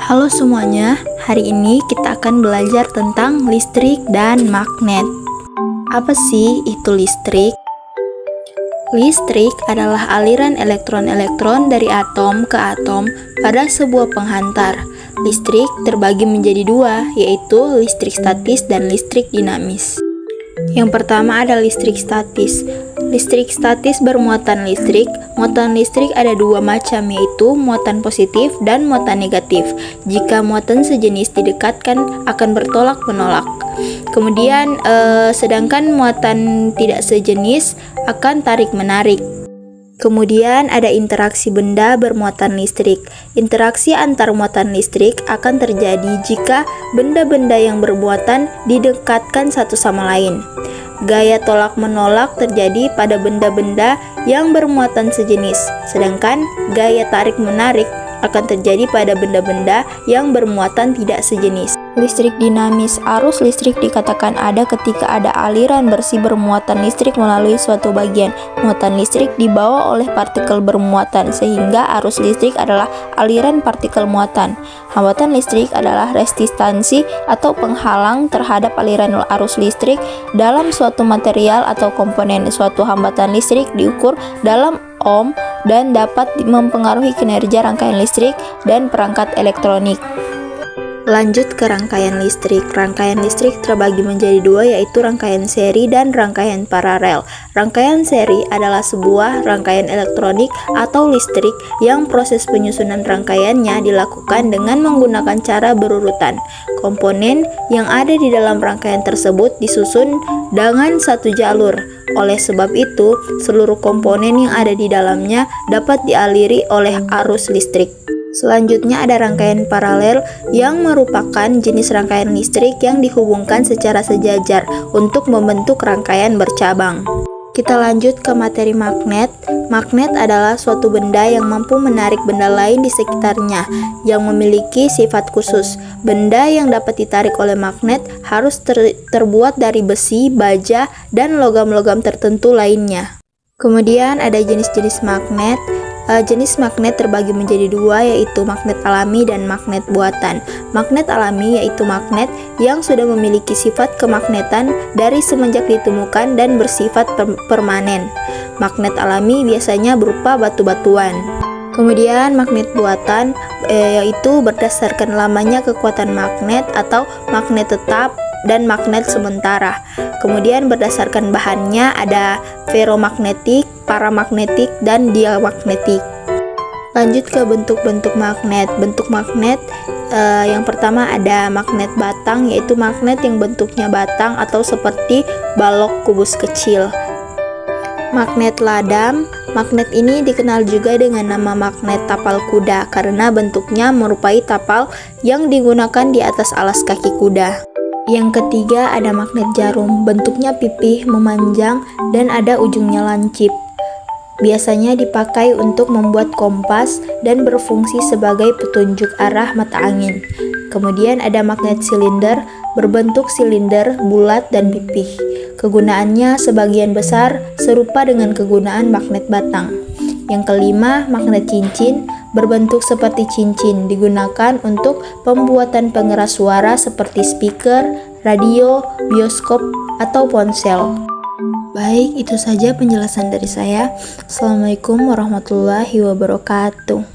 Halo semuanya, hari ini kita akan belajar tentang listrik dan magnet. Apa sih itu listrik? Listrik adalah aliran elektron-elektron dari atom ke atom pada sebuah penghantar. Listrik terbagi menjadi dua, yaitu listrik statis dan listrik dinamis. Yang pertama ada listrik statis. Listrik statis bermuatan listrik. Muatan listrik ada dua macam, yaitu muatan positif dan muatan negatif. Jika muatan sejenis didekatkan akan bertolak-menolak. Kemudian sedangkan muatan tidak sejenis akan tarik-menarik. Kemudian ada interaksi benda bermuatan listrik. Interaksi antar muatan listrik akan terjadi jika benda-benda yang bermuatan didekatkan satu sama lain. Gaya tolak-menolak terjadi pada benda-benda yang bermuatan sejenis, sedangkan gaya tarik-menarik akan terjadi pada benda-benda yang bermuatan tidak sejenis. Listrik dinamis. Arus listrik dikatakan ada ketika ada aliran bersih bermuatan listrik melalui suatu bagian. Muatan listrik dibawa oleh partikel bermuatan, sehingga arus listrik adalah aliran partikel muatan. Hambatan listrik adalah resistansi atau penghalang terhadap aliran arus listrik dalam suatu material atau komponen. Suatu hambatan listrik diukur dalam ohm dan dapat mempengaruhi kinerja rangkaian listrik dan perangkat elektronik. Lanjut ke rangkaian listrik. Rangkaian listrik terbagi menjadi dua, yaitu rangkaian seri dan rangkaian paralel. Rangkaian seri adalah sebuah rangkaian elektronik atau listrik yang proses penyusunan rangkaiannya dilakukan dengan menggunakan cara berurutan. Komponen yang ada di dalam rangkaian tersebut disusun dengan satu jalur. Oleh sebab itu, seluruh komponen yang ada di dalamnya dapat dialiri oleh arus listrik. Selanjutnya ada rangkaian paralel yang merupakan jenis rangkaian listrik yang dihubungkan secara sejajar untuk membentuk rangkaian bercabang. Kita lanjut ke materi magnet. Magnet adalah suatu benda yang mampu menarik benda lain di sekitarnya yang memiliki sifat khusus. Benda yang dapat ditarik oleh magnet harus terbuat dari besi, baja, dan logam-logam tertentu lainnya. Kemudian ada jenis-jenis magnet. Jenis magnet terbagi menjadi dua, yaitu magnet alami dan magnet buatan. Magnet alami yaitu magnet yang sudah memiliki sifat kemagnetan dari semenjak ditemukan dan bersifat permanen. Magnet alami biasanya berupa batu-batuan. Kemudian magnet buatan yaitu berdasarkan lamanya kekuatan magnet atau magnet tetap dan magnet sementara. Kemudian berdasarkan bahannya ada ferromagnetik, paramagnetik, dan diamagnetik. Lanjut ke bentuk-bentuk magnet. Bentuk magnet yang pertama ada magnet batang, yaitu magnet yang bentuknya batang atau seperti balok kubus kecil. Magnet ladam. Magnet ini dikenal juga dengan nama magnet tapal kuda karena bentuknya menyerupai tapal yang digunakan di atas alas kaki kuda. Yang ketiga ada magnet jarum, bentuknya pipih, memanjang, dan ada ujungnya lancip. Biasanya dipakai untuk membuat kompas dan berfungsi sebagai petunjuk arah mata angin. Kemudian ada magnet silinder, berbentuk silinder, bulat, dan pipih. Kegunaannya sebagian besar serupa dengan kegunaan magnet batang. Yang kelima, magnet cincin, berbentuk seperti cincin, digunakan untuk pembuatan pengeras suara seperti speaker, radio, bioskop, atau ponsel. Baik, itu saja penjelasan dari saya. Assalamualaikum warahmatullahi wabarakatuh.